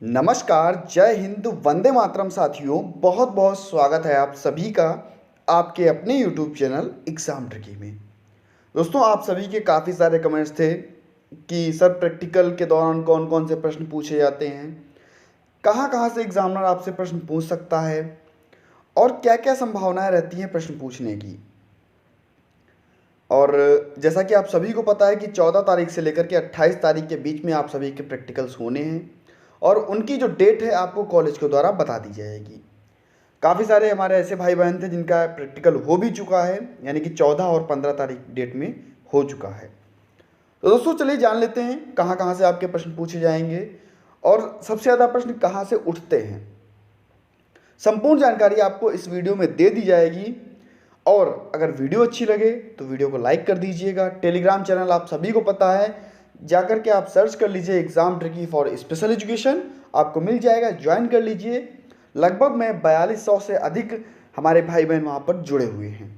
नमस्कार, जय हिंद, वंदे मातरम साथियों। बहुत बहुत स्वागत है आप सभी का आपके अपने यूट्यूब चैनल एग्ज़ाम ट्रिकी में। दोस्तों, आप सभी के काफ़ी सारे कमेंट्स थे कि सर प्रैक्टिकल के दौरान कौन कौन से प्रश्न पूछे जाते हैं, कहाँ कहाँ से एग्ज़ामिनर आपसे प्रश्न पूछ सकता है और क्या क्या संभावनाएं रहती हैं प्रश्न पूछने की। और जैसा कि आप सभी को पता है कि 14 तारीख से लेकर के 28 तारीख के बीच में आप सभी के प्रैक्टिकल्स होने हैं और उनकी जो डेट है आपको कॉलेज के द्वारा बता दी जाएगी। काफ़ी सारे हमारे ऐसे भाई बहन थे जिनका प्रैक्टिकल हो भी चुका है, यानी कि 14 और 15 तारीख डेट में हो चुका है। तो दोस्तों चलिए जान लेते हैं कहाँ कहाँ से आपके प्रश्न पूछे जाएंगे और सबसे ज़्यादा प्रश्न कहाँ से उठते हैं। संपूर्ण जानकारी आपको इस वीडियो में दे दी जाएगी और अगर वीडियो अच्छी लगे तो वीडियो को लाइक कर दीजिएगा। टेलीग्राम चैनल आप सभी को पता है, जाकर के आप सर्च कर लीजिए exam tricky for special education, आपको मिल जाएगा, ज्वाइन कर लीजिए। लगभग में 4200 से अधिक हमारे भाई बहन वहाँ पर जुड़े हुए हैं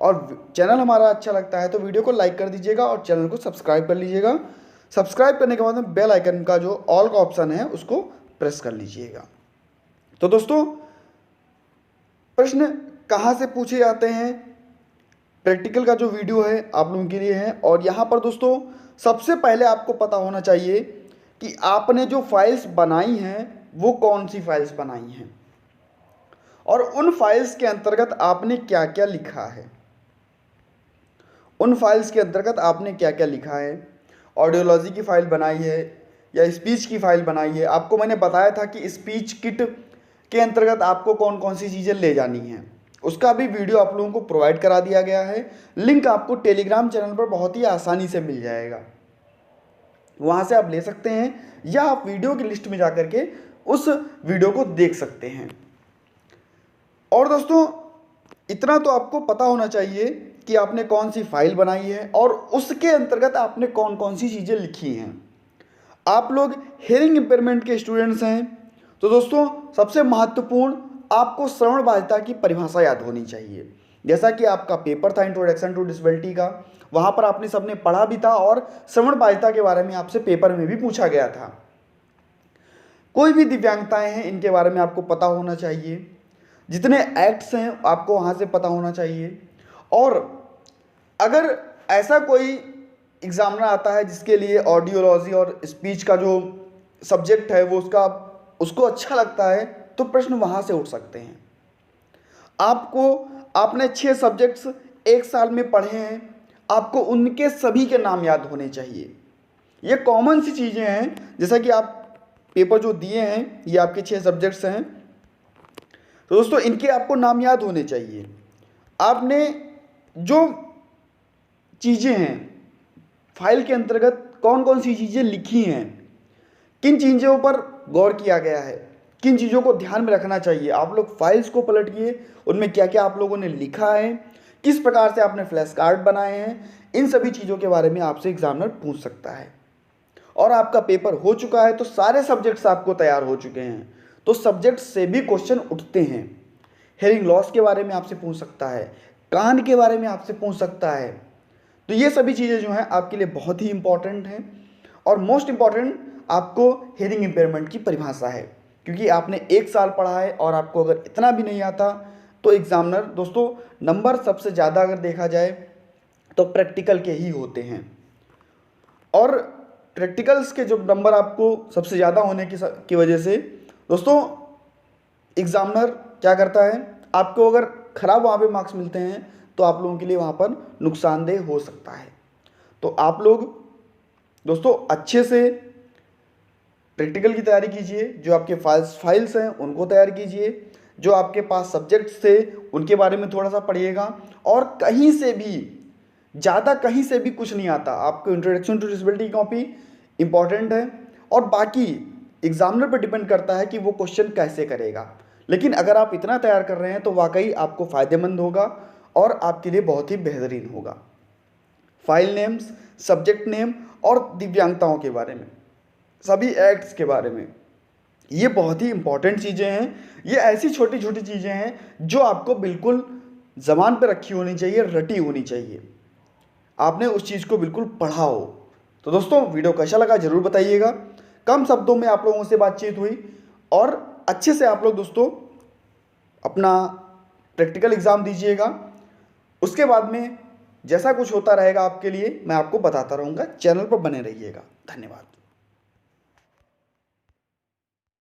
और चैनल हमारा अच्छा लगता है तो वीडियो को लाइक कर दीजिएगा और चैनल को सब्सक्राइब कर लीजिएगा। सब्सक्राइब करने के बाद में बेल आइकन का जो ऑल का ऑप्शन है उसको प्रेस कर लीजिएगा। तो दोस्तों, प्रश्न कहाँ से पूछे जाते हैं, प्रैक्टिकल का जो वीडियो है आप लोगों के लिए है। और यहाँ पर दोस्तों सबसे पहले आपको पता होना चाहिए कि आपने जो फाइल्स बनाई हैं वो कौन सी फाइल्स बनाई हैं और उन फाइल्स के अंतर्गत आपने क्या क्या लिखा है। उन फाइल्स के अंतर्गत आपने क्या क्या लिखा है, ऑडियोलॉजी की फ़ाइल बनाई है या स्पीच की फ़ाइल बनाई है। आपको मैंने बताया था कि स्पीच किट के अंतर्गत आपको कौन कौन सी चीज़ें ले जानी हैं, उसका भी वीडियो आप लोगों को प्रोवाइड करा दिया गया है। लिंक आपको टेलीग्राम चैनल पर बहुत ही आसानी से मिल जाएगा, वहाँ से आप ले सकते हैं या आप वीडियो की लिस्ट में जा कर के उस वीडियो को देख सकते हैं। और दोस्तों इतना तो आपको पता होना चाहिए कि आपने कौन सी फाइल बनाई है और उसके अंतर्गत आपने कौन कौन सी चीज़ें लिखी हैं। आप लोग हेयरिंग इम्पेयरमेंट के स्टूडेंट्स हैं तो दोस्तों सबसे महत्वपूर्ण आपको श्रवण बाधिता की परिभाषा याद होनी चाहिए। जैसा कि आपका पेपर था इंट्रोडक्शन टू डिसेबिलिटी का, वहाँ पर आपने सबने पढ़ा भी था और श्रवण बाधिता के बारे में आपसे पेपर में भी पूछा गया था। कोई भी दिव्यांगताएं हैं इनके बारे में आपको पता होना चाहिए, जितने एक्ट्स हैं आपको वहाँ से पता होना चाहिए। और अगर ऐसा कोई एग्जामिनर आता है जिसके लिए ऑडियोलॉजी और स्पीच का जो सब्जेक्ट है वो उसको अच्छा लगता है तो प्रश्न वहाँ से उठ सकते हैं। आपने 6 सब्जेक्ट्स एक साल में पढ़े हैं, आपको उनके सभी के नाम याद होने चाहिए। ये कॉमन सी चीज़ें हैं, जैसा कि आप पेपर जो दिए हैं ये आपके 6 सब्जेक्ट्स हैं, तो दोस्तों इनके आपको नाम याद होने चाहिए। आपने जो चीज़ें हैं फाइल के अंतर्गत कौन कौन सी चीज़ें लिखी हैं, किन चीज़ों पर गौर किया गया है, किन चीज़ों को ध्यान में रखना चाहिए। आप लोग फाइल्स को पलटिए, उनमें क्या क्या आप लोगों ने लिखा है, किस प्रकार से आपने फ्लैश कार्ड बनाए हैं, इन सभी चीज़ों के बारे में आपसे एग्जामिनर पूछ सकता है। और आपका पेपर हो चुका है तो सारे सब्जेक्ट्स आपको तैयार हो चुके हैं तो सब्जेक्ट से भी क्वेश्चन उठते हैं। हेयरिंग लॉस के बारे में आपसे पूछ सकता है, कान के बारे में आपसे पूछ सकता है। तो ये सभी चीज़ें जो हैं आपके लिए बहुत ही इंपॉर्टेंट हैं। और मोस्ट इंपॉर्टेंट आपको हेयरिंग इम्पेयरमेंट की परिभाषा है, क्योंकि आपने 1 साल पढ़ा है और आपको अगर इतना भी नहीं आता तो एग्जामिनर दोस्तों नंबर सबसे ज़्यादा अगर देखा जाए तो प्रैक्टिकल के ही होते हैं। और प्रैक्टिकल्स के जो नंबर आपको सबसे ज़्यादा होने की वजह से दोस्तों एग्जामिनर क्या करता है, आपको अगर ख़राब वहाँ पे मार्क्स मिलते हैं तो आप लोगों के लिए वहाँ पर नुकसानदेह हो सकता है। तो आप लोग दोस्तों अच्छे से प्रैक्टिकल की तैयारी कीजिए, जो आपके फाइल्स हैं उनको तैयार कीजिए, जो आपके पास सब्जेक्ट्स थे उनके बारे में थोड़ा सा पढ़िएगा। और कहीं से भी ज़्यादा कहीं से भी कुछ नहीं आता, आपको introduction to disability copy important है और बाकी एग्जामिनर पर डिपेंड करता है कि वो क्वेश्चन कैसे करेगा। लेकिन अगर आप इतना तैयार कर रहे हैं तो वाकई आपको फ़ायदेमंद होगा और आपके लिए बहुत ही बेहतरीन होगा। फाइल नेम्स, सब्जेक्ट नेम और दिव्यांगताओं के बारे में, सभी एक्ट्स के बारे में, ये बहुत ही इंपॉर्टेंट चीज़ें हैं। ये ऐसी छोटी छोटी चीज़ें हैं जो आपको बिल्कुल ज़बान पे रखी होनी चाहिए, रटी होनी चाहिए, आपने उस चीज़ को बिल्कुल पढ़ा हो। तो दोस्तों वीडियो कैसा लगा ज़रूर बताइएगा। कम शब्दों में आप लोगों से बातचीत हुई और अच्छे से आप लोग दोस्तों अपना प्रैक्टिकल एग्ज़ाम दीजिएगा। उसके बाद में जैसा कुछ होता रहेगा आपके लिए मैं आपको बताता रहूँगा। चैनल पर बने रहिएगा। धन्यवाद।